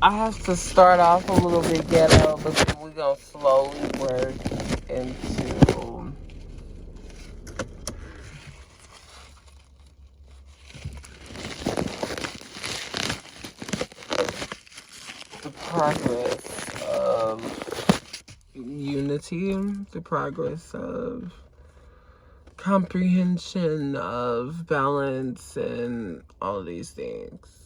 I have to start off a little bit ghetto, but then we're going to slowly work into the progress of unity, the progress of comprehension of balance and all of these things.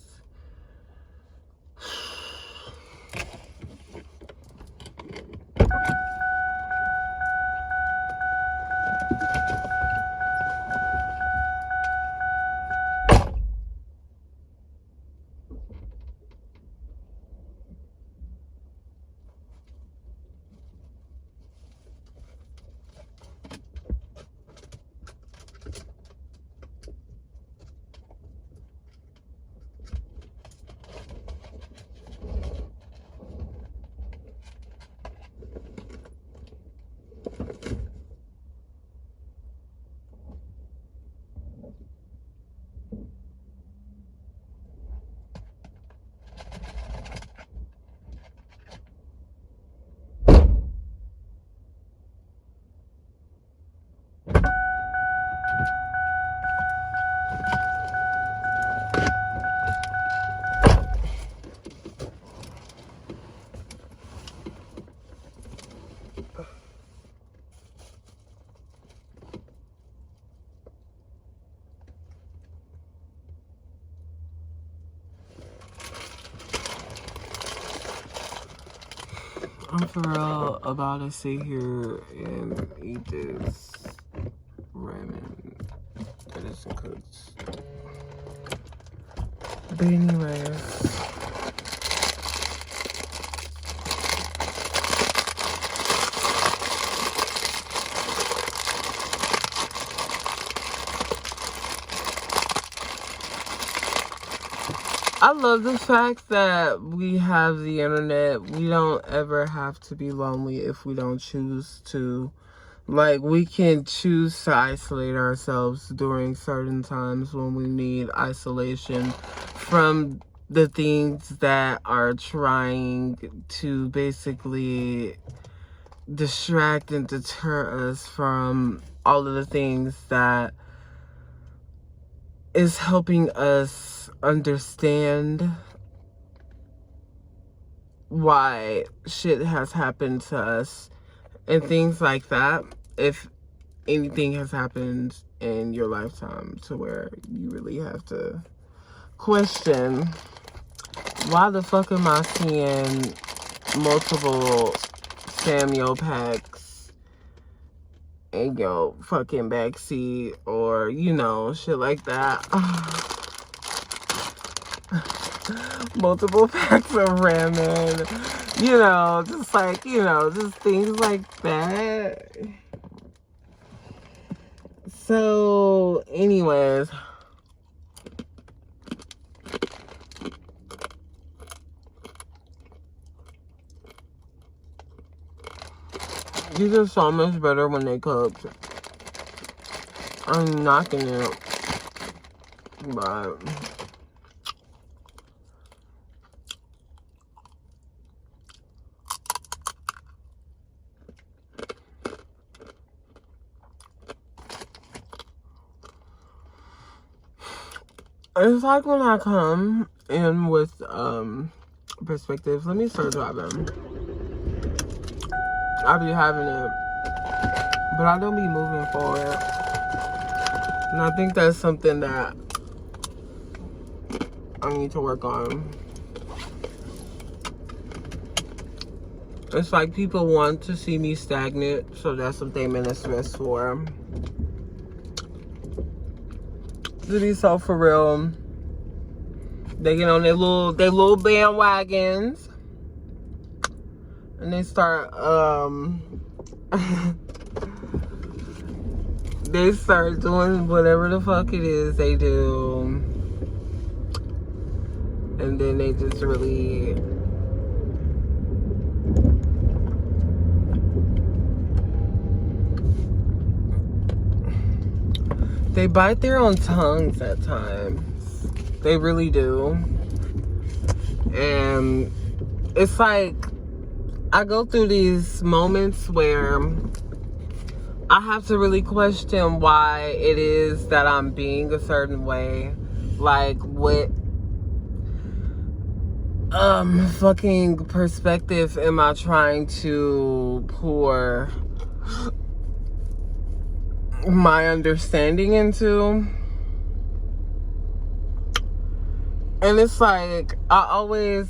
I'm for real about to sit here and eat this ramen that isn't cooked. But anyways, I love the fact that we have the internet. We don't ever have to be lonely if we don't choose to. Like, we can choose to isolate ourselves during certain times when we need isolation from the things that are trying to basically distract and deter us from all of the things that is helping us understand why shit has happened to us and things like that. If anything has happened in your lifetime to where you really have to question, why the fuck am I seeing multiple Samuel packs in your fucking backseat, or, you know, shit like that. Multiple packs of ramen, you know, just like, you know, just things like that. So, anyways, these are so much better when they cooked. I'm knocking it, but it's like when I come in with perspectives. Let me start driving. I be having it, but I don't be moving forward. And I think that's something that I need to work on. It's like people want to see me stagnant, so that's what they manifest for. To be so for real, they get on their little bandwagons and they start they start doing whatever the fuck it is they do, and then they just really they bite their own tongues at times. They really do. And it's like I go through these moments where I have to really question why it is that I'm being a certain way. Like, what fucking perspective am I trying to pour my understanding into? And it's like I always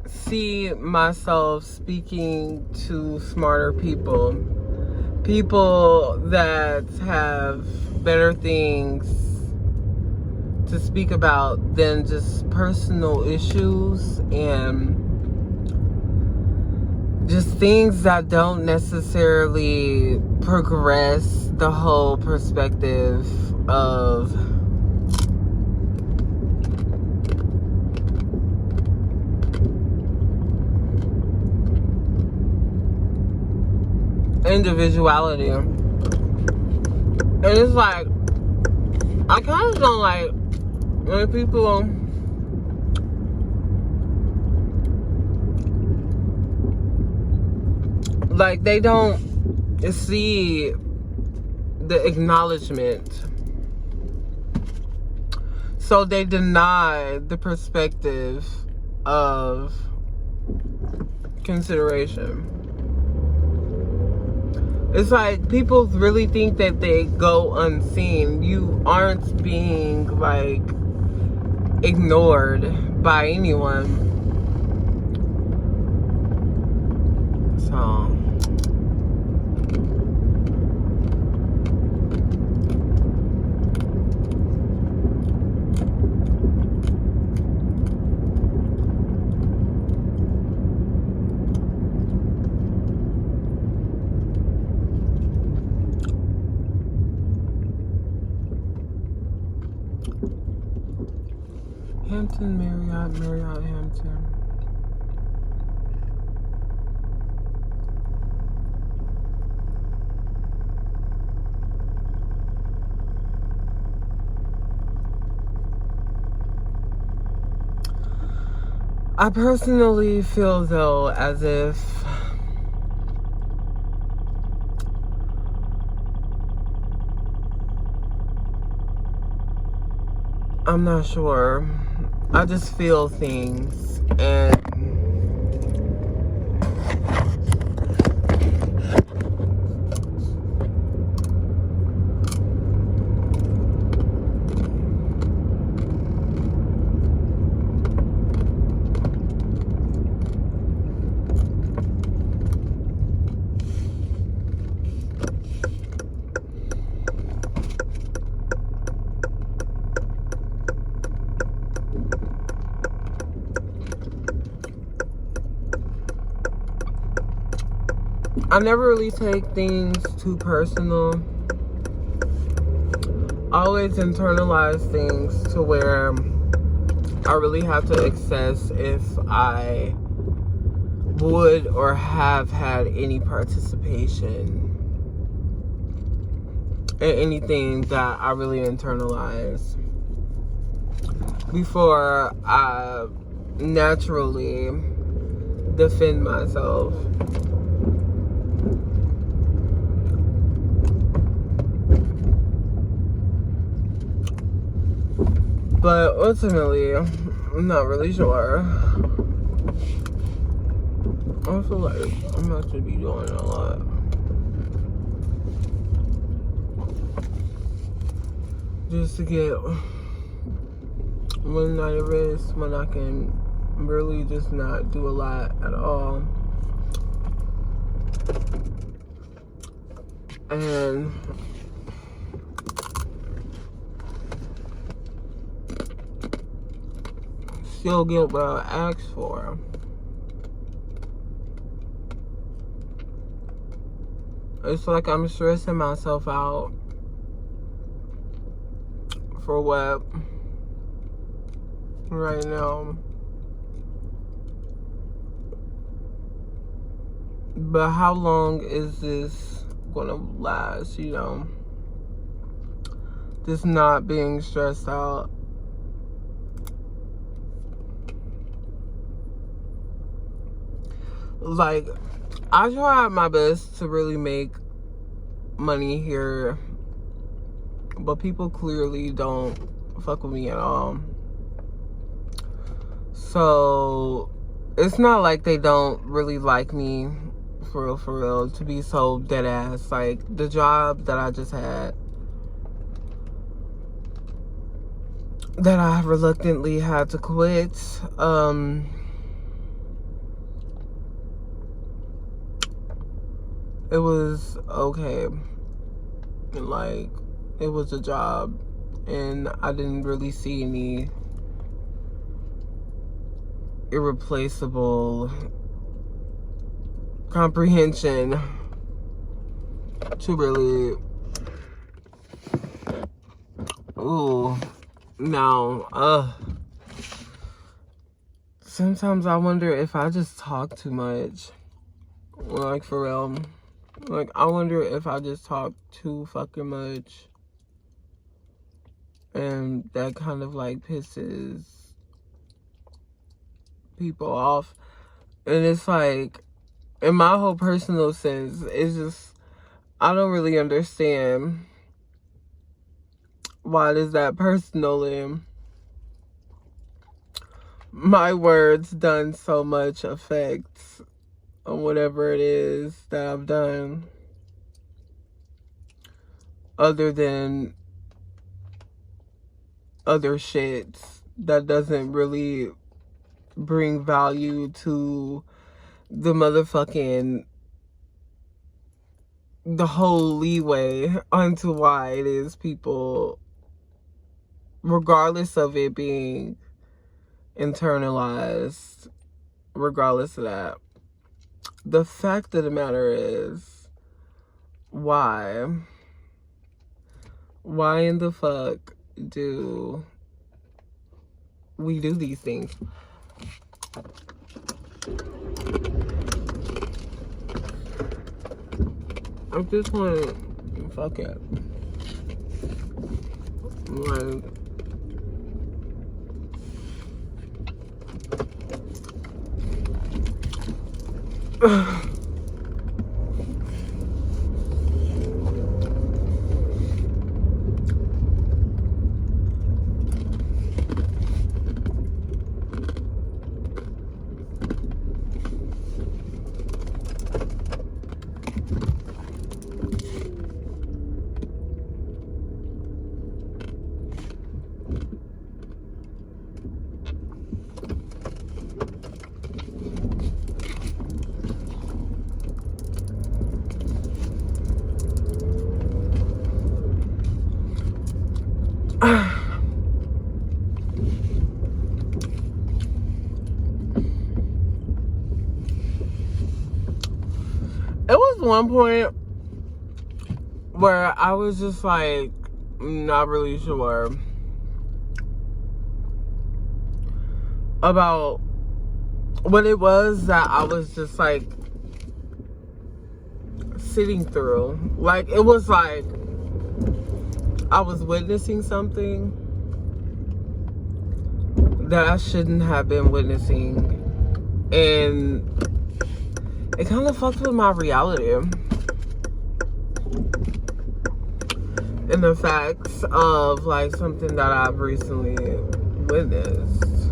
see myself speaking to smarter people that have better things to speak about than just personal issues and just things that don't necessarily progress the whole perspective of individuality. And it's like, I kind of don't like when people like, they don't see the acknowledgement, so they deny the perspective of consideration. It's like people really think that they go unseen. You aren't being like ignored by anyone. So Hampton, Marriott, Hampton. I personally feel though as if I'm not sure. I just feel things, and I never really take things too personal. I always internalize things to where I really have to assess if I would or have had any participation in anything that I really internalize before I naturally defend myself. But ultimately, I'm not really sure. I feel like I'm about to be doing a lot. Just to get one night of rest when I can really just not do a lot at all. And still get what I asked for. It's like I'm stressing myself out for what right now. But how long is this gonna last, you know? Just not being stressed out. Like, I try my best to really make money here, but people clearly don't fuck with me at all. So it's not like they don't really like me, for real, to be so dead ass. Like, the job that I just had, that I reluctantly had to quit, it was okay. Like, it was a job, and I didn't really see any irreplaceable comprehension to really, sometimes I wonder if I just talk too much. Like, for real. Like, I wonder if I just talk too fucking much. And that kind of, like, pisses people off. And it's like, in my whole personal sense, it's just, I don't really understand why does that personally, my words done so much effect on whatever it is that I've done, other than other shit that doesn't really bring value to the motherfucking, the whole leeway onto why it is people, regardless of it being internalized, regardless of that. The fact of the matter is, why in the fuck do we do these things? I just want to fuck it. Like, it was one point where I was just like, not really sure about what it was that I was just like sitting through. Like, it was like I was witnessing something that I shouldn't have been witnessing, and it kind of fucked with my reality and the facts of, like, something that I've recently witnessed.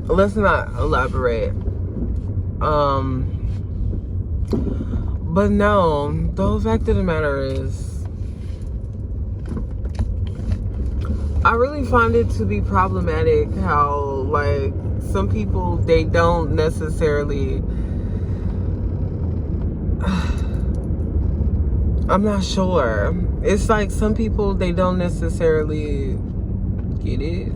Let's not elaborate. But no, the fact of the matter is, I really find it to be problematic how, like, some people, they don't necessarily, I'm not sure. It's like some people, they don't necessarily get it.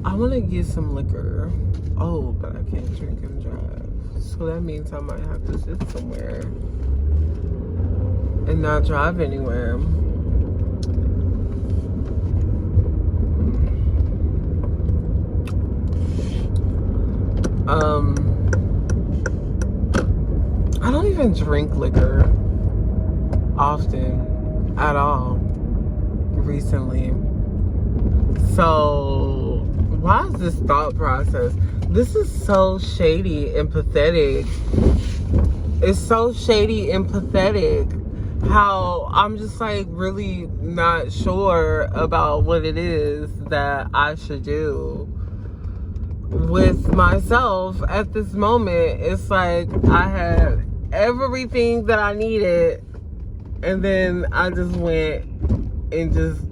I want to get some liquor. Oh, but I can't drink and drive. So that means I might have to sit somewhere and not drive anywhere. I don't even drink liquor often at all recently. So why is this thought process? This is so shady and pathetic. It's so shady and pathetic how I'm just like really not sure about what it is that I should do with myself at this moment. It's like I had everything that I needed, and then I just went and just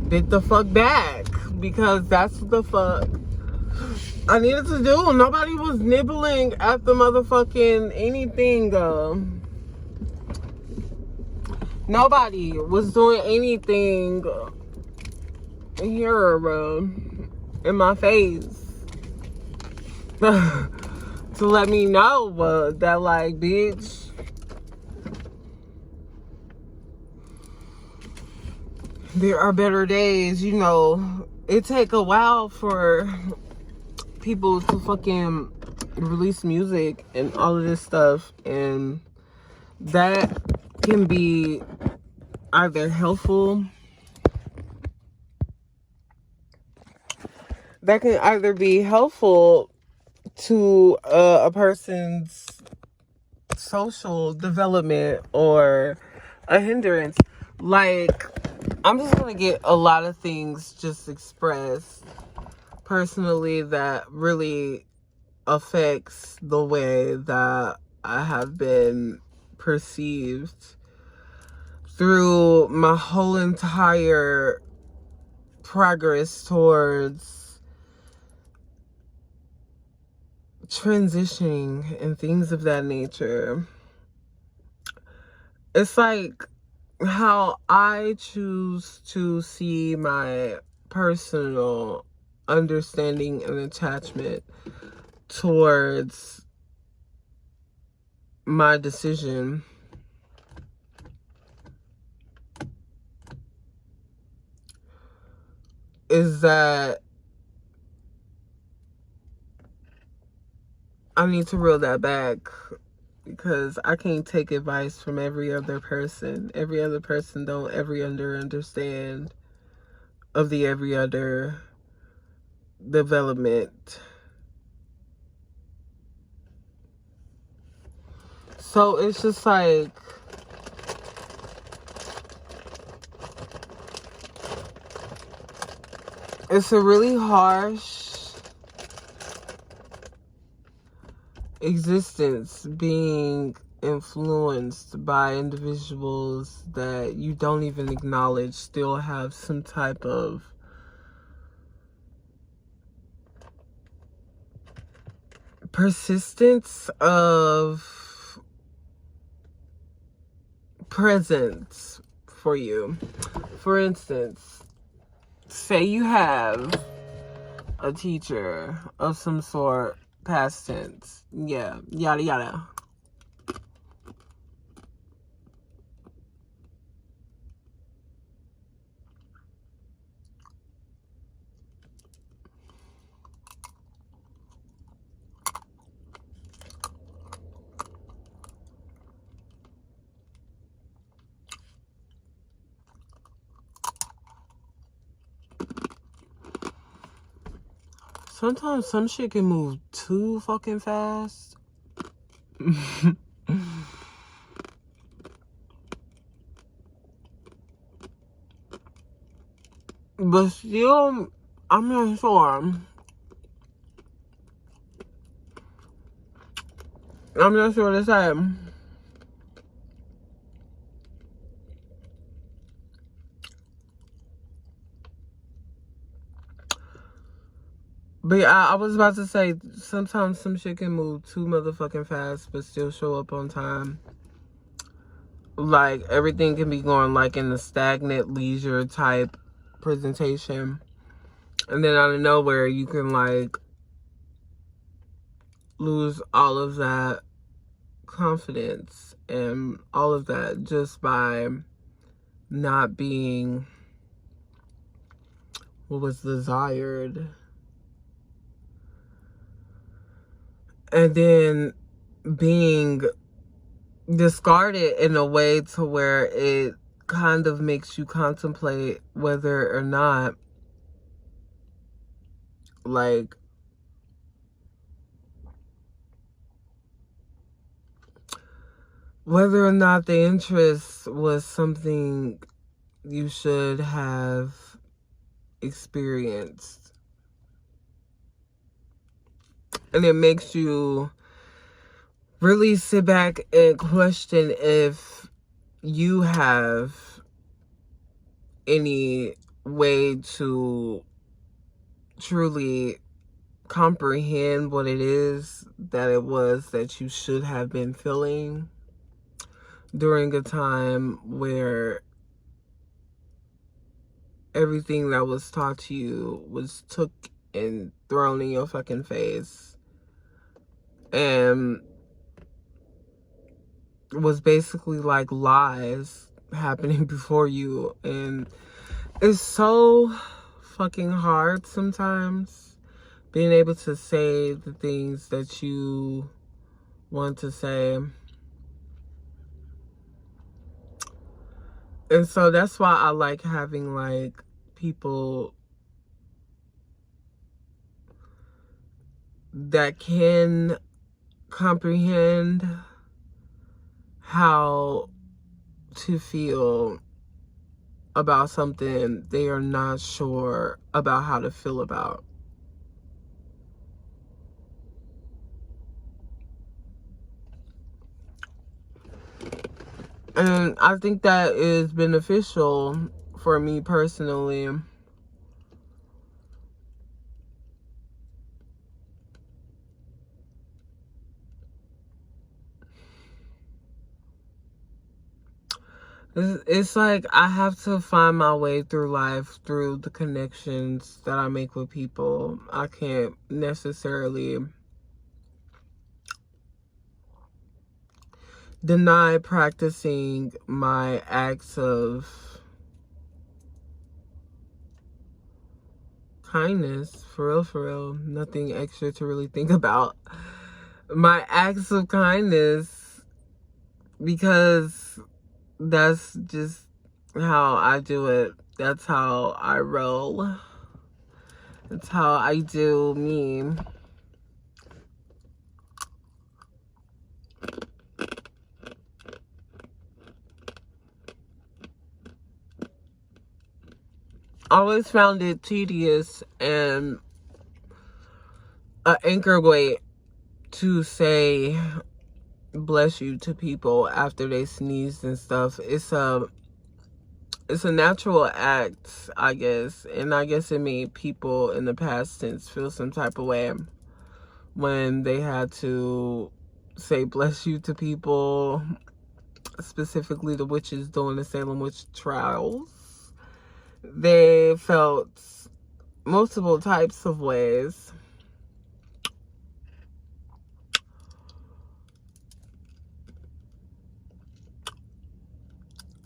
bit the fuck back, because that's what the fuck I needed to do. Nobody was nibbling at the motherfucking anything. Nobody was doing anything here in my face to let me know that, like, bitch, there are better days. You know, it take a while for people to fucking release music and all of this stuff, and that can be either helpful, to a person's social development, or a hindrance. Like, I'm just gonna get a lot of things just expressed personally that really affects the way that I have been perceived through my whole entire progress towards transitioning and things of that nature. It's like how I choose to see my personal understanding and attachment towards my decision is that I need to reel that back, because I can't take advice from every other person. Every other person don't understand of the every other development. So it's just like, it's a really harsh existence being influenced by individuals that you don't even acknowledge still have some type of persistence of presence for you. For instance, say you have a teacher of some sort, past tense, yeah, yada yada. Sometimes some shit can move too fucking fast. But still, I'm not sure. I'm not sure what to say. But yeah, I was about to say, sometimes some shit can move too motherfucking fast, but still show up on time. Like, everything can be going like in a stagnant leisure type presentation. And then out of nowhere, you can like lose all of that confidence and all of that just by not being what was desired. And then being discarded in a way to where it kind of makes you contemplate whether or not, like, whether or not the interest was something you should have experienced. And it makes you really sit back and question if you have any way to truly comprehend what it is that it was that you should have been feeling during a time where everything that was taught to you was took and thrown in your fucking face and was basically like lies happening before you. And it's so fucking hard sometimes being able to say the things that you want to say. And so that's why I like having like people that can comprehend how to feel about something they are not sure about how to feel about. And I think that is beneficial for me personally. It's like I have to find my way through life through the connections that I make with people. I can't necessarily deny practicing my acts of kindness. For real. Nothing extra to really think about. My acts of kindness, because that's just how I do it. That's how I roll. That's how I do me. I always found it tedious and an anchor weight to say bless you to people after they sneeze and stuff. It's a natural act, I guess. And I guess it made people in the past tense feel some type of way when they had to say bless you to people, specifically the witches during the Salem witch trials. They felt multiple types of ways.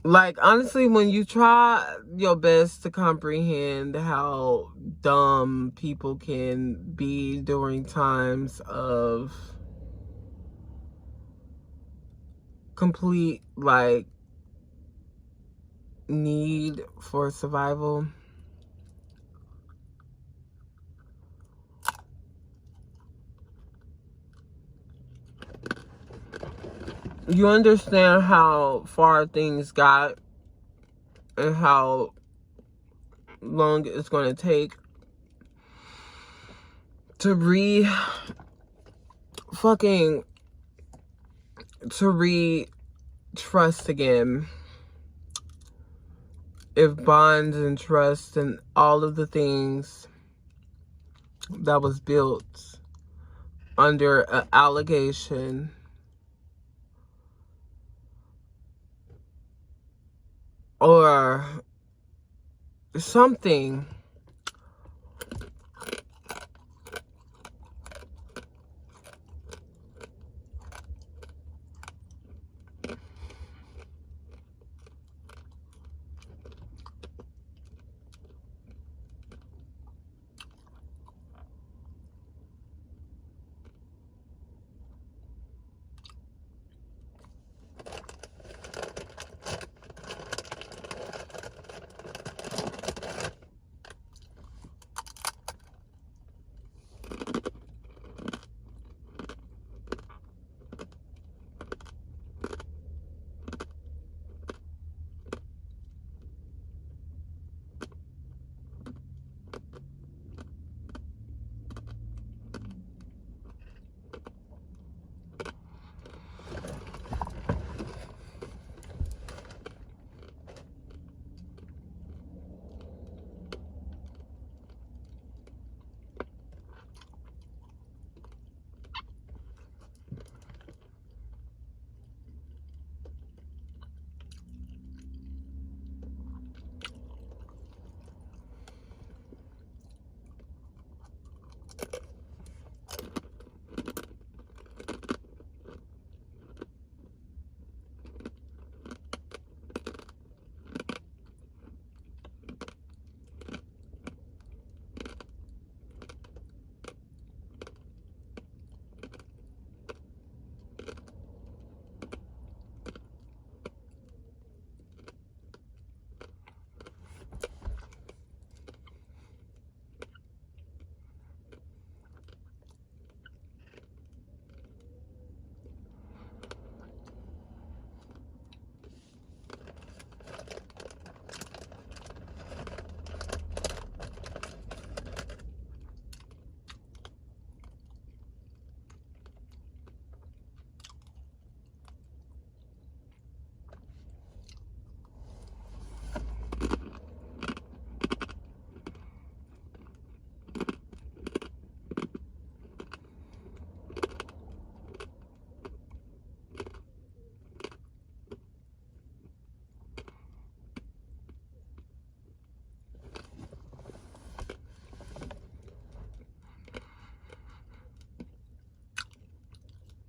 Like, honestly, when you try your best to comprehend how dumb people can be during times of complete, like, need for survival, you understand how far things got and how long it's going to take to trust again. If bonds and trust and all of the things that was built under an allegation or something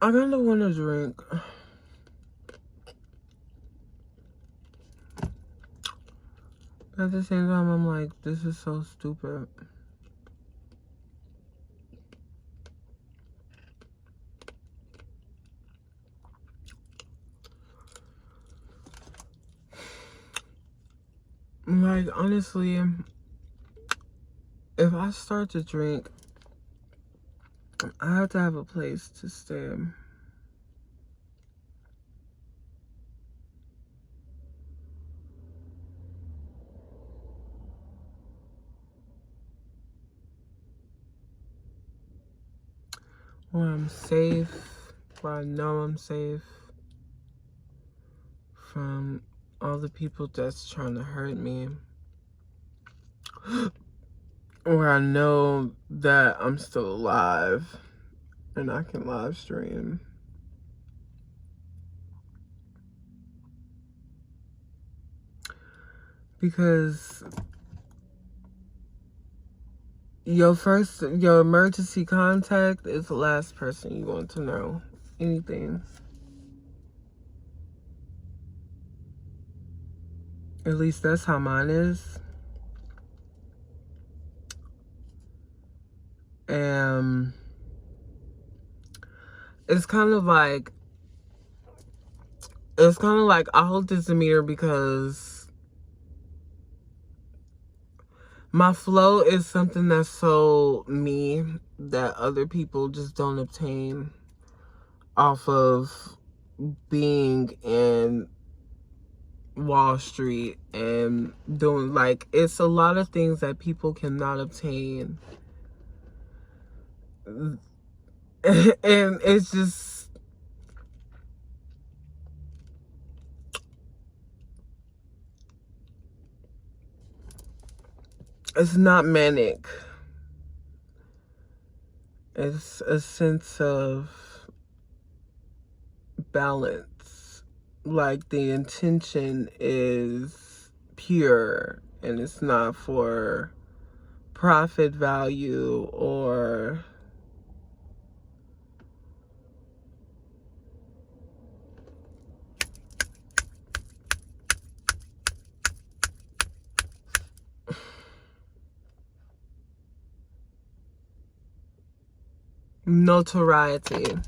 I kind of want to drink. At the same time, I'm like, this is so stupid. Like, honestly, if I start to drink, I have to have a place to stay. Where I'm safe, where I know I'm safe from all the people that's trying to hurt me. Where I know that I'm still alive and I can live stream. Because your emergency contact is the last person you want to know anything. At least that's how mine is. And it's kind of like I hold this demeanor because my flow is something that's so me that other people just don't obtain off of being in Wall Street and doing, like, it's a lot of things that people cannot obtain. And it's just, it's not manic. It's a sense of balance. Like, the intention is pure and it's not for profit value or notoriety.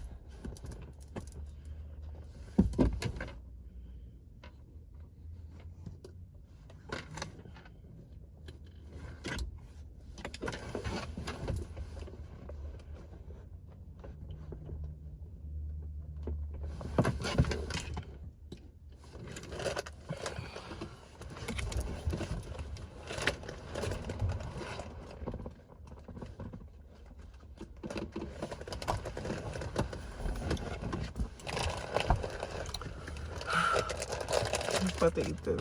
I'm about to eat this.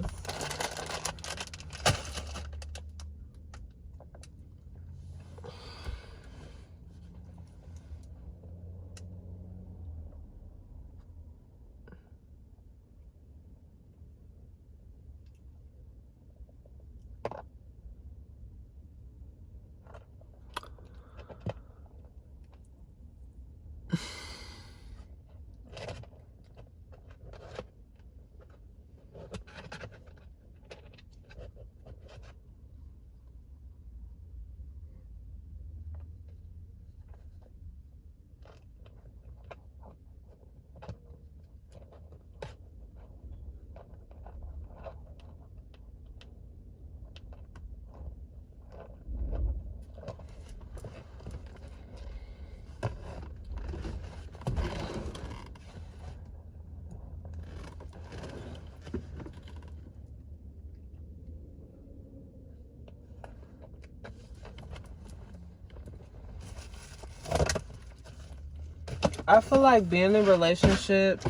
I feel like being in a relationship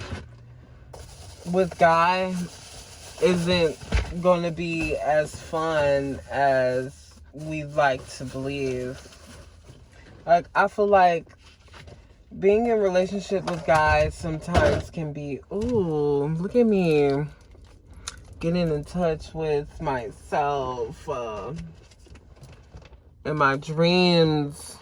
with Guy isn't going to be as fun as we like to believe. Like, I feel like being in a relationship with guys sometimes can be, ooh, look at me getting in touch with myself and my dreams.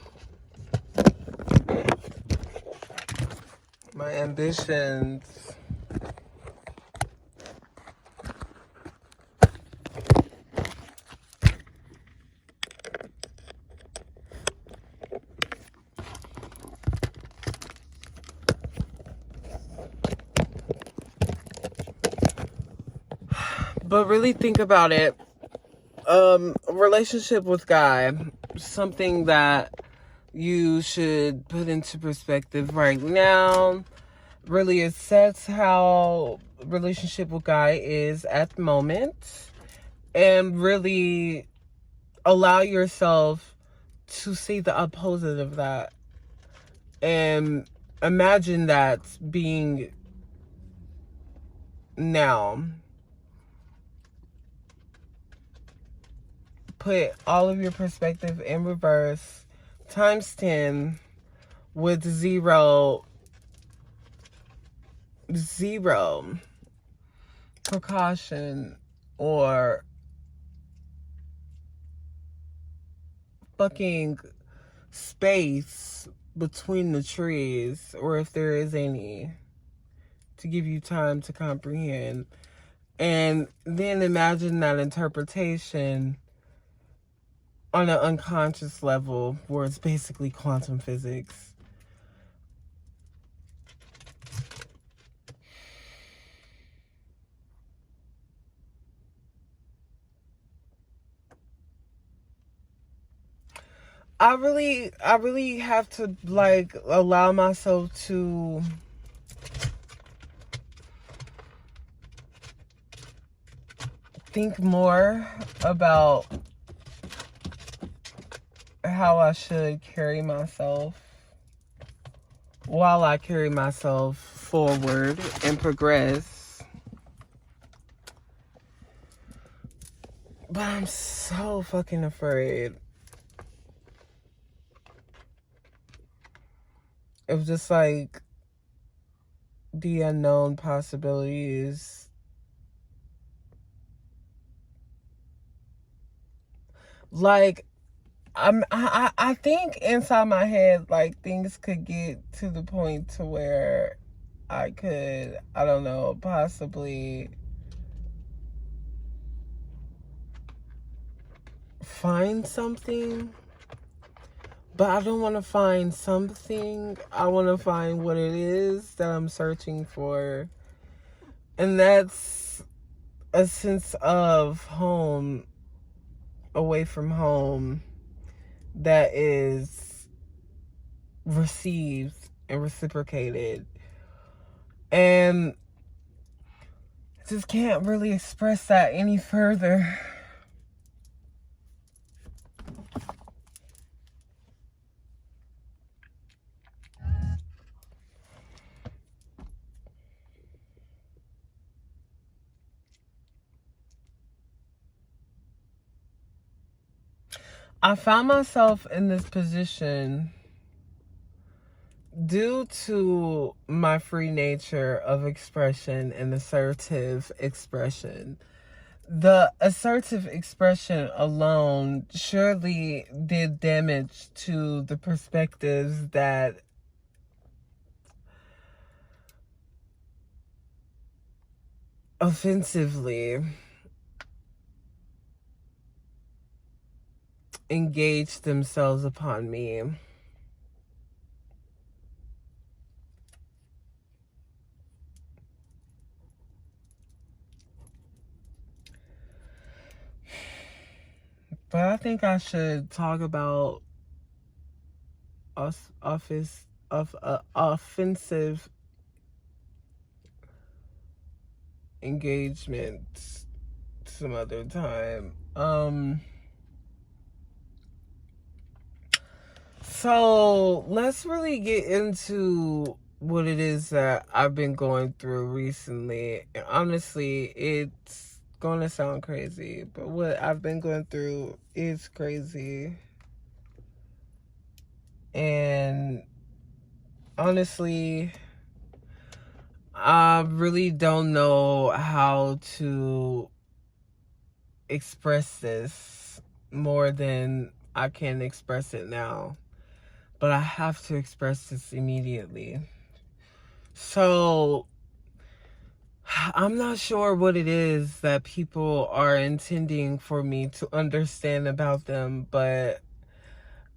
my ambitions. But really think about it. A relationship with God, something that you should put into perspective right now. Really assess how relationship with God is at the moment. And really allow yourself to see the opposite of that. And imagine that being now. Put all of your perspective in reverse, times 10, with zero precaution or fucking space between the trees, or if there is any, to give you time to comprehend. And then imagine that interpretation on an unconscious level, where it's basically quantum physics. I really have to like allow myself to think more about how I should carry myself while I carry myself forward and progress. But I'm so fucking afraid of just like the unknown possibilities. Like, I think inside my head, like, things could get to the point to where I could, I don't know, possibly find something. But I don't want to find something. I want to find what it is that I'm searching for. And that's a sense of home, away from home, that is received and reciprocated. And I just can't really express that any further. I found myself in this position due to my free nature of expression and assertive expression. The assertive expression alone surely did damage to the perspectives that offensively engaged themselves upon me. But I think I should talk about offensive engagement some other time. So let's really get into what it is that I've been going through recently. And honestly, it's gonna sound crazy, but what I've been going through is crazy. And honestly, I really don't know how to express this more than I can express it now. But I have to express this immediately. So I'm not sure what it is that people are intending for me to understand about them, but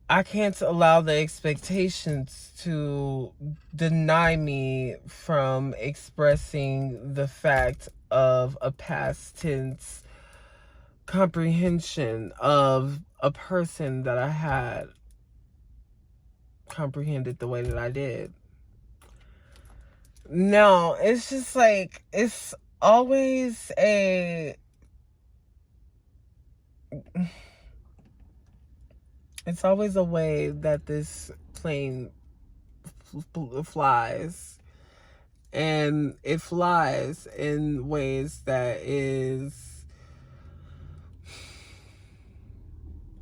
I can't allow the expectations to deny me from expressing the fact of a past tense comprehension of a person that I had comprehended the way that I did. No, it's just like, it's always a way that this plane flies, and it flies in ways that is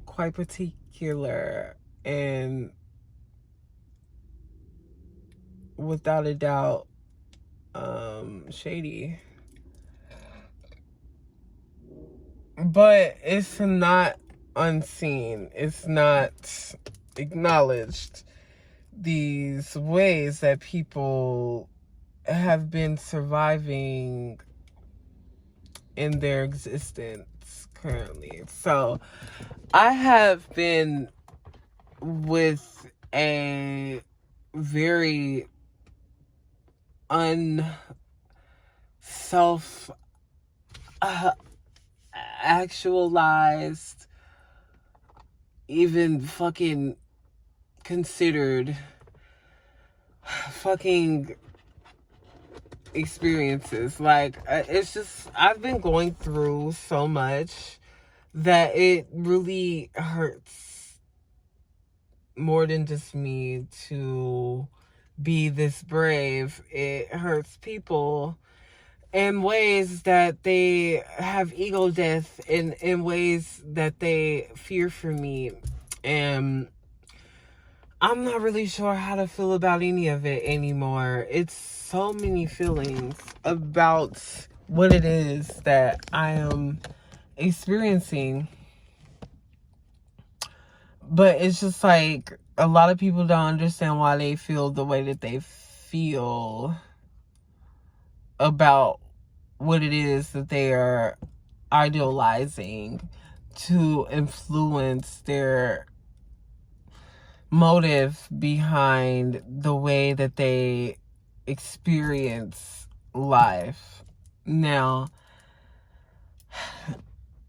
quite particular and without a doubt shady. But it's not unseen. It's not acknowledged. These ways that people have been surviving in their existence currently. So I have been with a very unself actualized, even fucking considered fucking experiences. Like, it's just, I've been going through so much that it really hurts more than just me to be this brave. It hurts people in ways that they have ego death, in ways that they fear for me. And I'm not really sure how to feel about any of it anymore. It's so many feelings about what it is that I am experiencing. But it's just like, a lot of people don't understand why they feel the way that they feel about what it is that they are idealizing to influence their motive behind the way that they experience life. Now,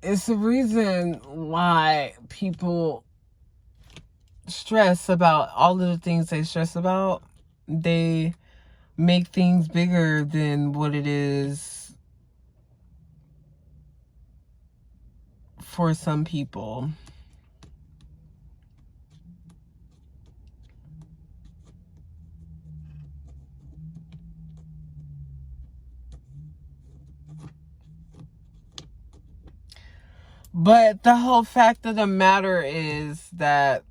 it's the reason why people stress about all of the things they stress about. They make things bigger than what it is for some people. But the whole fact of the matter is that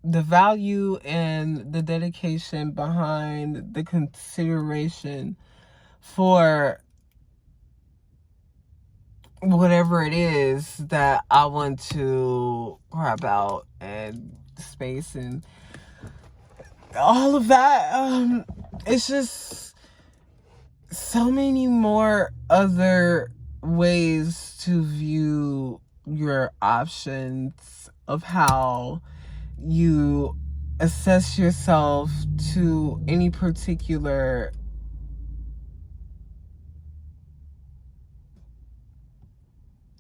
the value and the dedication behind the consideration for whatever it is that I want to crap out and space and all of that, it's just so many more other ways to view your options of how you assess yourself to any particular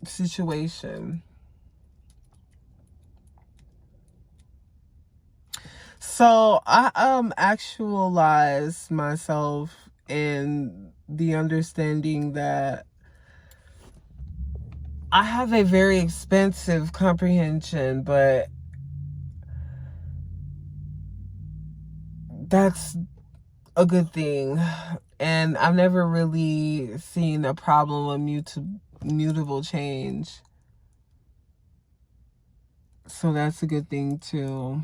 situation. So I actualize myself in the understanding that I have a very expensive comprehension, but that's a good thing. And I've never really seen a problem with mutable change. So that's a good thing too.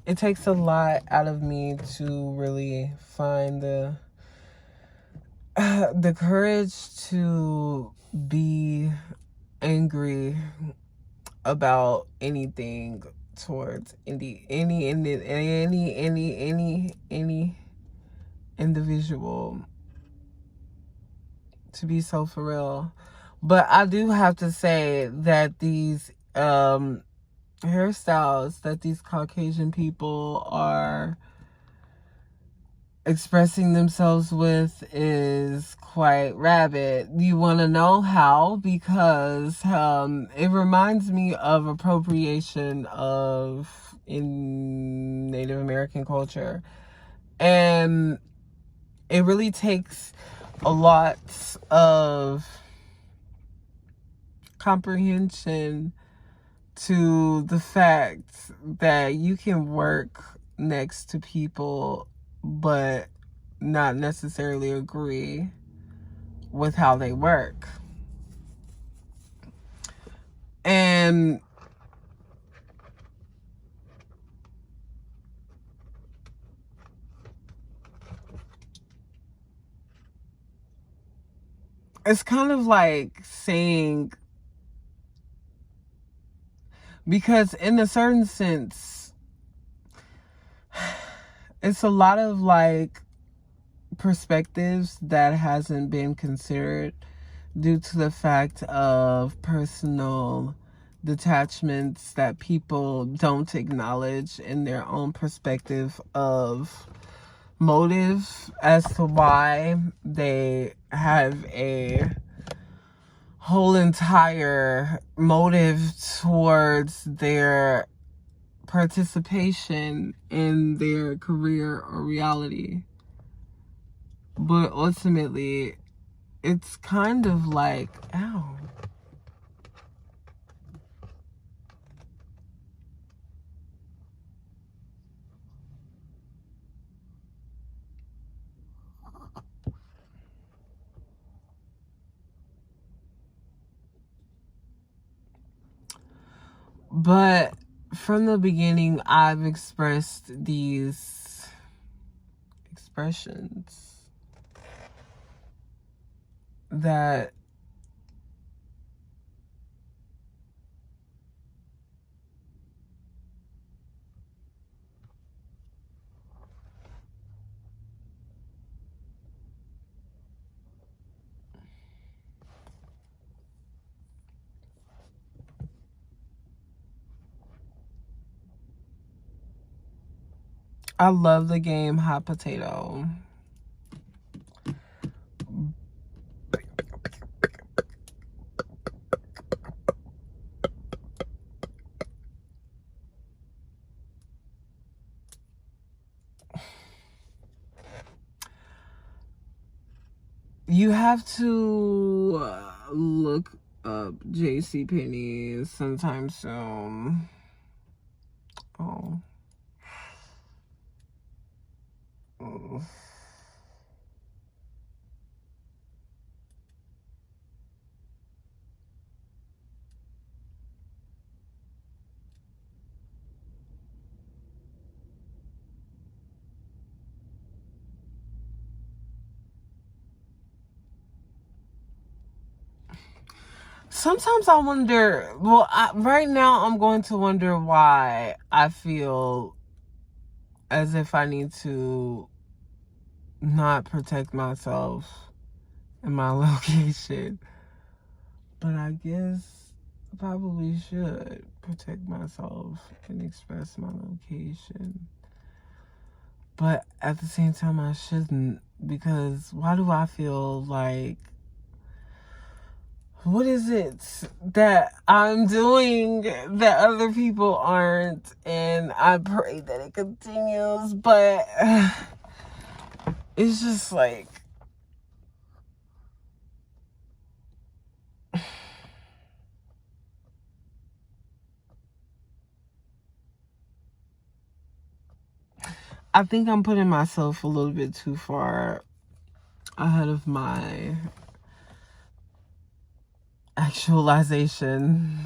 It takes a lot out of me to really find the the courage to be angry about anything towards any individual, to be so for real. But I do have to say that these hairstyles that these Caucasian people are expressing themselves with is quite rabid. You want to know how? Because it reminds me of appropriation of in Native American culture, and it really takes a lot of comprehension to the fact that you can work next to people but not necessarily agree with how they work. And it's kind of like saying, because in a certain sense, it's a lot of like perspectives that hasn't been considered due to the fact of personal detachments that people don't acknowledge in their own perspective of motive as to why they have a whole entire motive towards their participation in their career or reality. But ultimately, it's kind of like, ow. But from the beginning, I've expressed these expressions that I love the game Hot Potato. You have to look up JCPenney sometime soon. Oh. Oh. Sometimes I wonder, well, right now I'm going to wonder why I feel as if I need to not protect myself in my location. But I guess I probably should protect myself and express my location. But at the same time, I shouldn't, because why do I feel like, what is it that I'm doing that other people aren't? And I pray that it continues, but it's just like, I think I'm putting myself a little bit too far ahead of my actualization.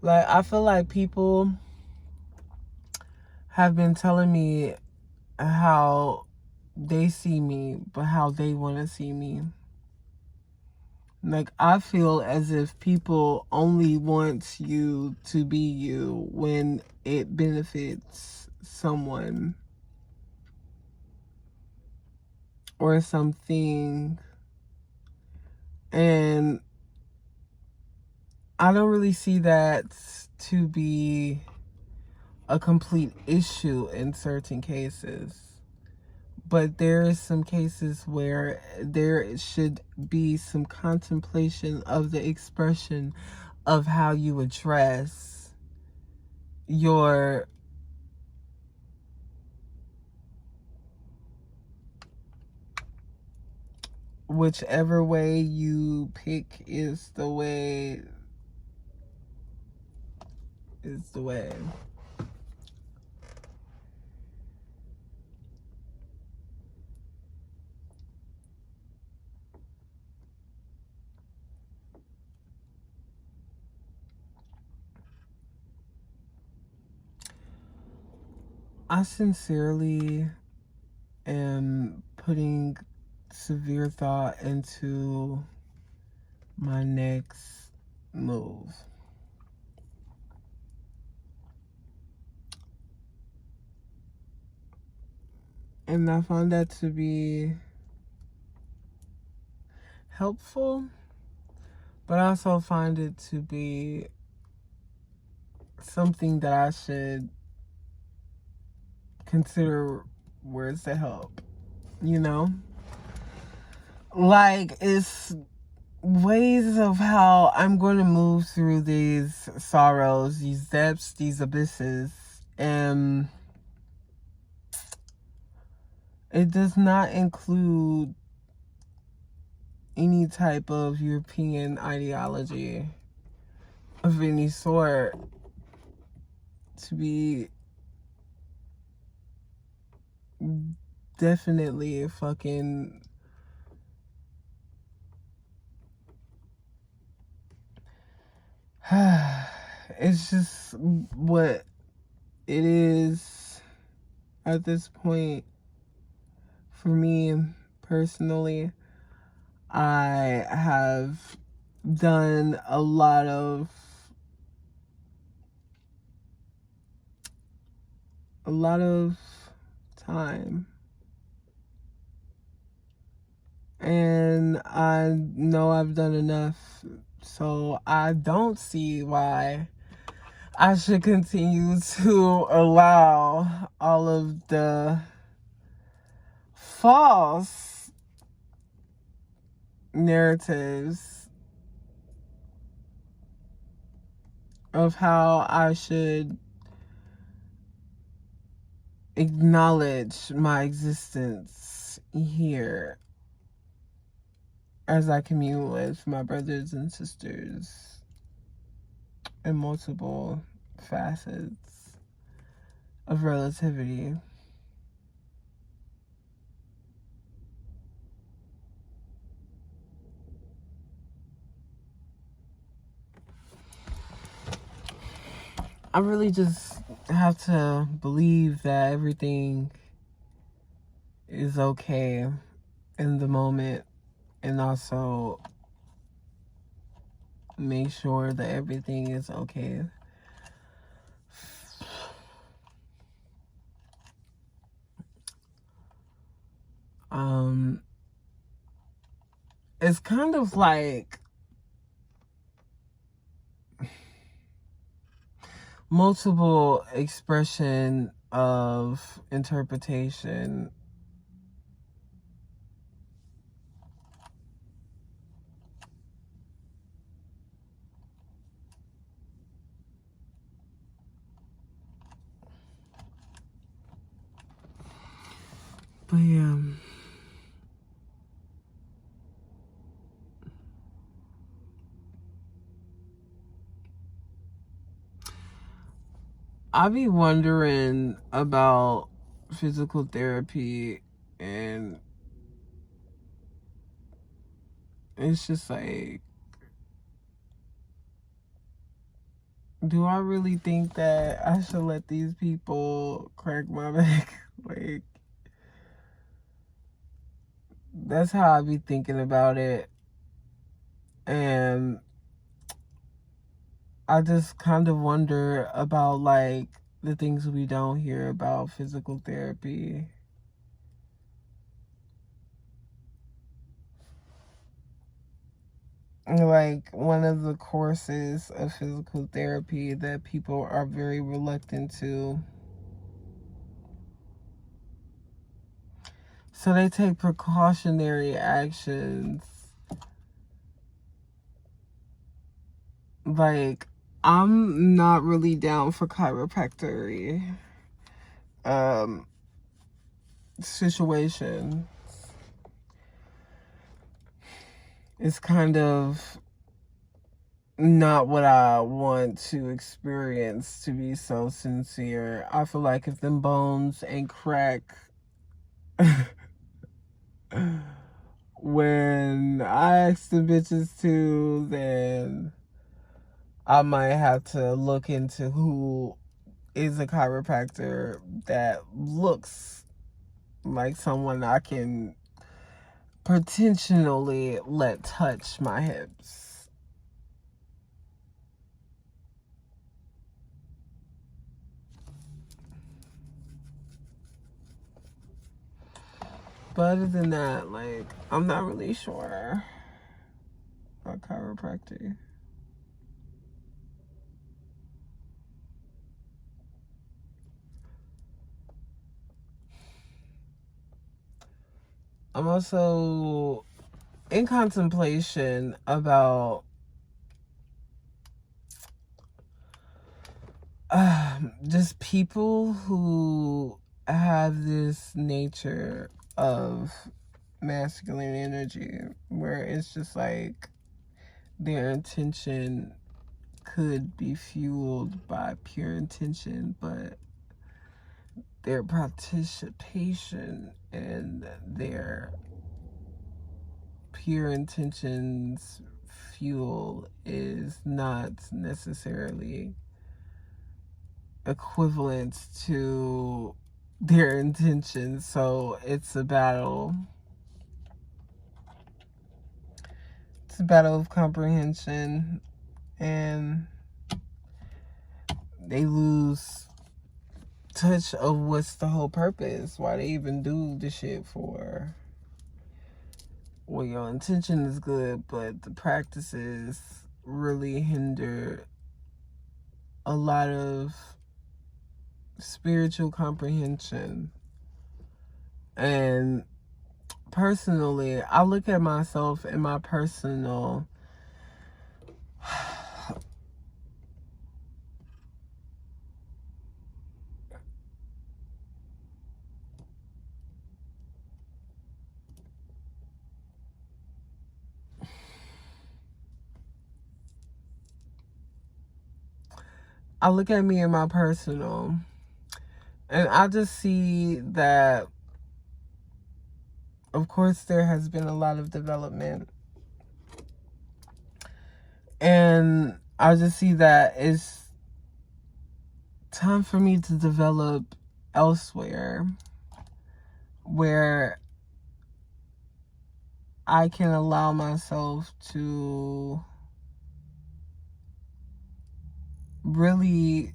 Like, I feel like people have been telling me how they see me, but how they want to see me. Like, I feel as if people only want you to be you when it benefits someone or something. And I don't really see that to be a complete issue in certain cases. But there is some cases where there should be some contemplation of the expression of how you address your whichever way you pick is the way. I sincerely am putting severe thought into my next move. And I find that to be helpful, but I also find it to be something that I should consider words to help, you know? Like, it's ways of how I'm going to move through these sorrows, these depths, these abysses, and it does not include any type of European ideology of any sort to be definitely fucking it's just what it is at this point. For me personally, I have done a lot of time, and I know I've done enough, so I don't see why I should continue to allow all of the false narratives of how I should acknowledge my existence here as I commune with my brothers and sisters in multiple facets of relativity. I really just have to believe that everything is okay in the moment, and also make sure that everything is okay. It's kind of like multiple expression of interpretation. But yeah, I be wondering about physical therapy, and it's just like, Do I really think that I should let these people crack my back? Like, that's how I be thinking about it. And I just kind of wonder about, like, the things we don't hear about physical therapy. Like, one of the courses of physical therapy that people are very reluctant to. So they take precautionary actions. Like, I'm not really down for chiropractic situation. It's kind of not what I want to experience, to be so sincere. I feel like if them bones ain't crack when I ask the bitches to, then I might have to look into who is a chiropractor that looks like someone I can potentially let touch my hips. But other than that, like, I'm not really sure about chiropractic. I'm also in contemplation about just people who have this nature of masculine energy where it's just like their intention could be fueled by pure intention, but their participation and their pure intentions fuel is not necessarily equivalent to their intentions. So it's a battle. It's a battle of comprehension, and they lose touch of what's the whole purpose, why they even do the shit for. Well, your intention is good, but the practices really hinder a lot of spiritual comprehension. And personally, I look at myself in my personal I look at me in my personal, and I just see that, of course, there has been a lot of development. And I just see that it's time for me to develop elsewhere where I can allow myself to really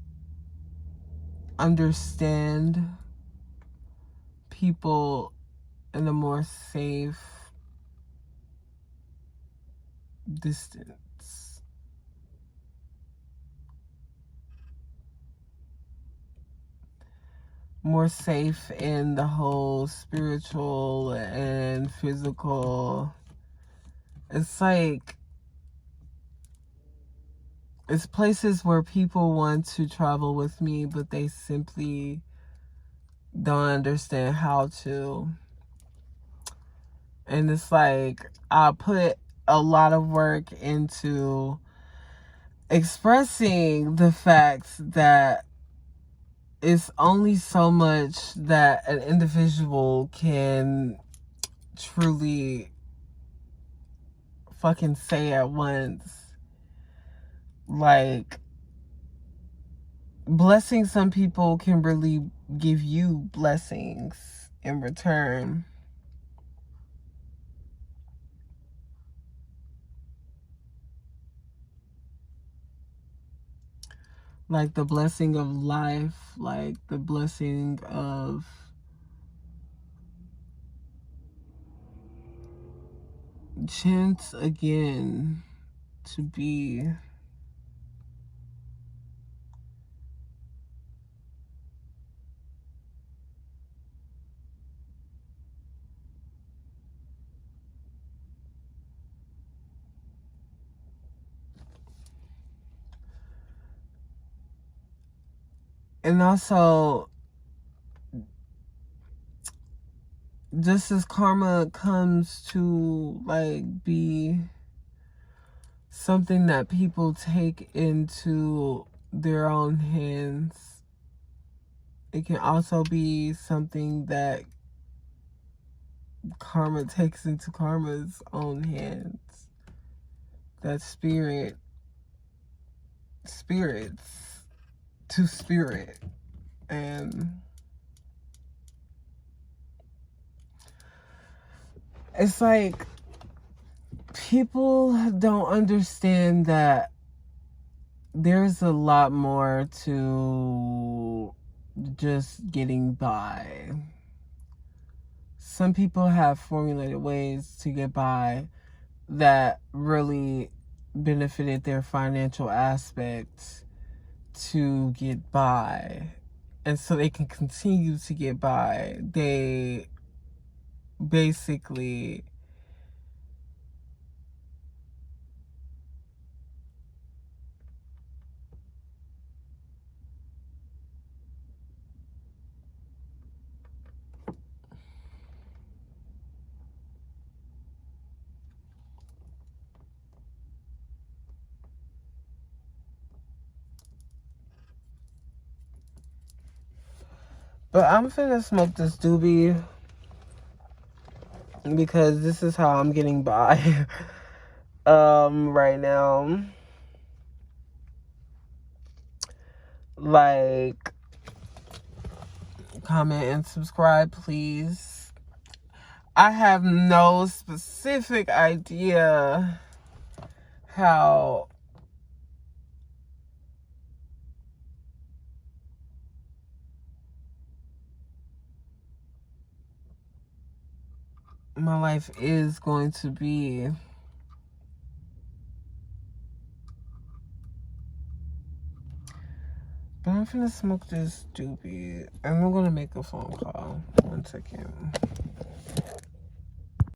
understand people in a more safe distance. More safe in the whole spiritual and physical. It's like, it's places where people want to travel with me, but they simply don't understand how to. And it's like, I put a lot of work into expressing the fact that it's only so much that an individual can truly fucking say at once. Like, blessing some people can really give you blessings in return. Like the blessing of life, like the blessing of chance again to be and also just as karma comes to like be something that people take into their own hands, it can also be something that karma takes into karma's own hands. That spirits to spirit. And it's like people don't understand that there's a lot more to just getting by. Some people have formulated ways to get by that really benefited their financial aspects to get by. And so they can continue to get by. They basically but I'm finna smoke this doobie because this is how I'm getting by right now. Like, comment and subscribe, please. I have no specific idea how my life is going to be. But I'm finna smoke this doobie and I'm gonna make a phone call. 1 second.